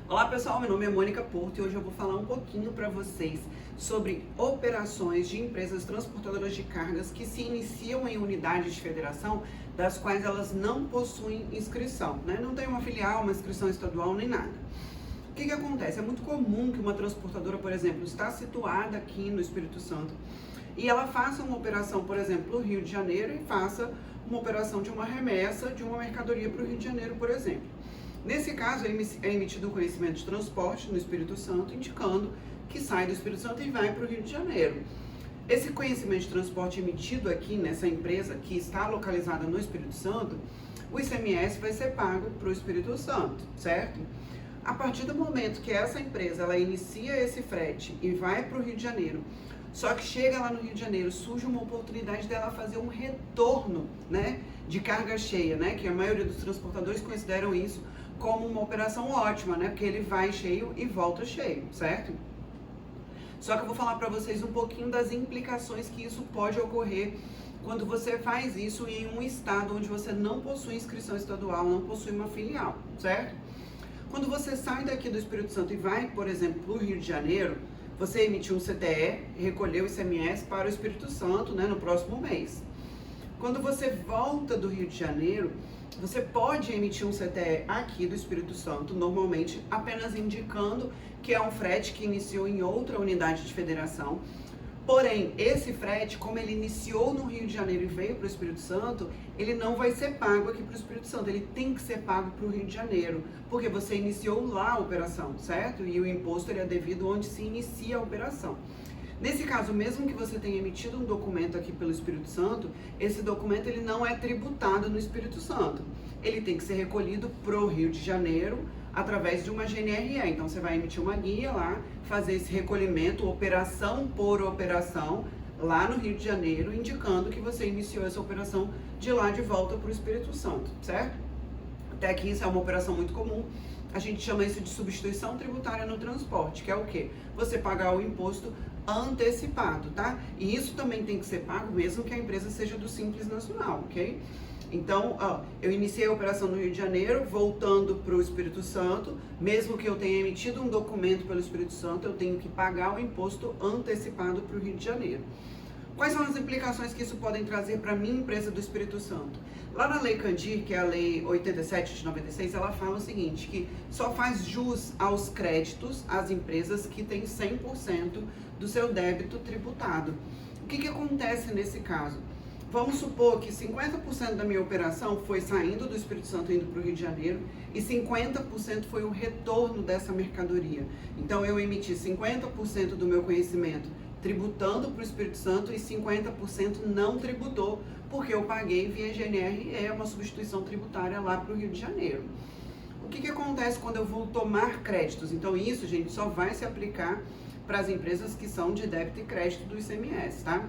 Olá pessoal, meu nome é Mônica Porto e hoje eu vou falar um pouquinho para vocês sobre operações de empresas transportadoras de cargas que se iniciam em unidades de federação das quais elas não possuem inscrição, né? Não tem uma filial, uma inscrição estadual nem nada. O que acontece? É muito comum que uma transportadora, por exemplo, está situada aqui no Espírito Santo e ela faça uma operação, por exemplo, no Rio de Janeiro e faça uma operação de uma remessa de uma mercadoria para o Rio de Janeiro, por exemplo. Nesse caso, é emitido um conhecimento de transporte no Espírito Santo, indicando que sai do Espírito Santo e vai para o Rio de Janeiro. Esse conhecimento de transporte emitido aqui nessa empresa que está localizada no Espírito Santo, o ICMS vai ser pago para o Espírito Santo, certo? A partir do momento que essa empresa ela inicia esse frete e vai para o Rio de Janeiro, só que chega lá no Rio de Janeiro, surge uma oportunidade dela fazer um retorno, né, de carga cheia, né, que a maioria dos transportadores consideram isso como uma operação ótima, né, porque ele vai cheio e volta cheio, certo? Só que eu vou falar para vocês um pouquinho das implicações que isso pode ocorrer quando você faz isso em um estado onde você não possui inscrição estadual, não possui uma filial, certo? Quando você sai daqui do Espírito Santo e vai, por exemplo, para o Rio de Janeiro, você emitiu um CTE, recolheu o ICMS para o Espírito Santo, né, no próximo mês. Quando você volta do Rio de Janeiro, você pode emitir um CTE aqui do Espírito Santo, normalmente apenas indicando que é um frete que iniciou em outra unidade de federação. Porém, esse frete, como ele iniciou no Rio de Janeiro e veio para o Espírito Santo, ele não vai ser pago aqui para o Espírito Santo, ele tem que ser pago para o Rio de Janeiro, porque você iniciou lá a operação, certo? E o imposto ele é devido onde se inicia a operação. Nesse caso, mesmo que você tenha emitido um documento aqui pelo Espírito Santo, esse documento ele não é tributado no Espírito Santo. Ele tem que ser recolhido pro Rio de Janeiro através de uma GNRE. Então você vai emitir uma guia lá, fazer esse recolhimento, operação por operação, lá no Rio de Janeiro, indicando que você iniciou essa operação de lá de volta para o Espírito Santo, certo? Até aqui isso é uma operação muito comum. A gente chama isso de substituição tributária no transporte, que é o quê? Você pagar o imposto antecipado, tá? E isso também tem que ser pago mesmo que a empresa seja do Simples Nacional, ok? Então, eu iniciei a operação no Rio de Janeiro, voltando para o Espírito Santo, mesmo que eu tenha emitido um documento pelo Espírito Santo, eu tenho que pagar o imposto antecipado para o Rio de Janeiro. Quais são as implicações que isso podem trazer para a minha empresa do Espírito Santo? Lá na Lei Candir, que é a Lei 87 de 96, ela fala o seguinte, que só faz jus aos créditos às empresas que têm 100% do seu débito tributado. O que acontece nesse caso? Vamos supor que 50% da minha operação foi saindo do Espírito Santo indo para o Rio de Janeiro e 50% foi o retorno dessa mercadoria. Então eu emiti 50% do meu conhecimento tributando para o Espírito Santo e 50% não tributou, porque eu paguei via GNRE, uma substituição tributária lá para o Rio de Janeiro. O que acontece quando eu vou tomar créditos? Então isso, gente, só vai se aplicar para as empresas que são de débito e crédito do ICMS, tá?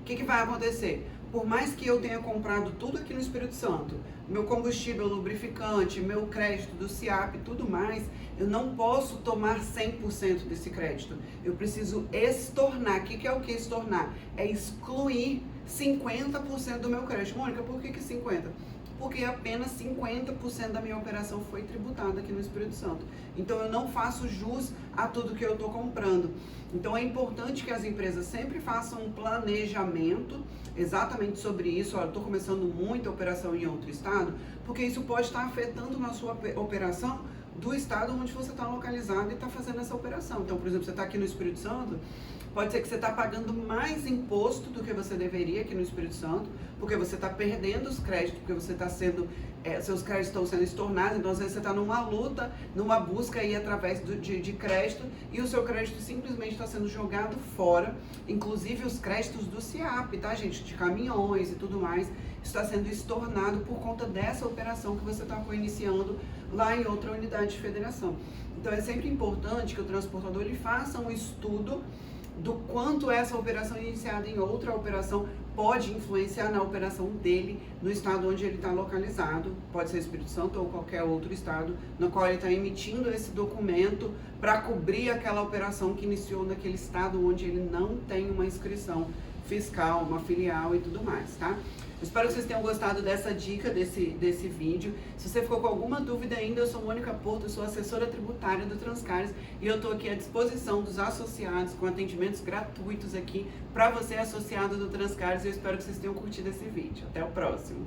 O que vai acontecer? Por mais que eu tenha comprado tudo aqui no Espírito Santo, meu combustível, lubrificante, meu crédito do SIAP e tudo mais, eu não posso tomar 100% desse crédito. Eu preciso estornar. O que é o que estornar? É excluir 50% do meu crédito. Mônica, por que 50%? Porque apenas 50% da minha operação foi tributada aqui no Espírito Santo. Então eu não faço jus a tudo que eu estou comprando. Então é importante que as empresas sempre façam um planejamento exatamente sobre isso. Olha, eu estou começando muita operação em outro estado, porque isso pode estar afetando na sua operação do estado onde você está localizado e está fazendo essa operação. Então, por exemplo, você está aqui no Espírito Santo, pode ser que você está pagando mais imposto do que você deveria aqui no Espírito Santo, porque você está perdendo os créditos, porque você está seus créditos estão sendo estornados, então às vezes você está numa luta, numa busca aí através de crédito, e o seu crédito simplesmente está sendo jogado fora, inclusive os créditos do SIAP, tá, gente, de caminhões e tudo mais, está sendo estornado por conta dessa operação que você está iniciando lá em outra unidade de federação. Então é sempre importante que o transportador ele faça um estudo do quanto essa operação iniciada em outra operação pode influenciar na operação dele no estado onde ele está localizado, pode ser Espírito Santo ou qualquer outro estado, no qual ele está emitindo esse documento para cobrir aquela operação que iniciou naquele estado onde ele não tem uma inscrição fiscal, uma filial e tudo mais, tá? Espero que vocês tenham gostado dessa dica, desse vídeo. Se você ficou com alguma dúvida ainda, eu sou Mônica Porto, eu sou assessora tributária do Transcares e eu estou aqui à disposição dos associados com atendimentos gratuitos aqui para você associado do Transcares. Eu espero que vocês tenham curtido esse vídeo. Até o próximo!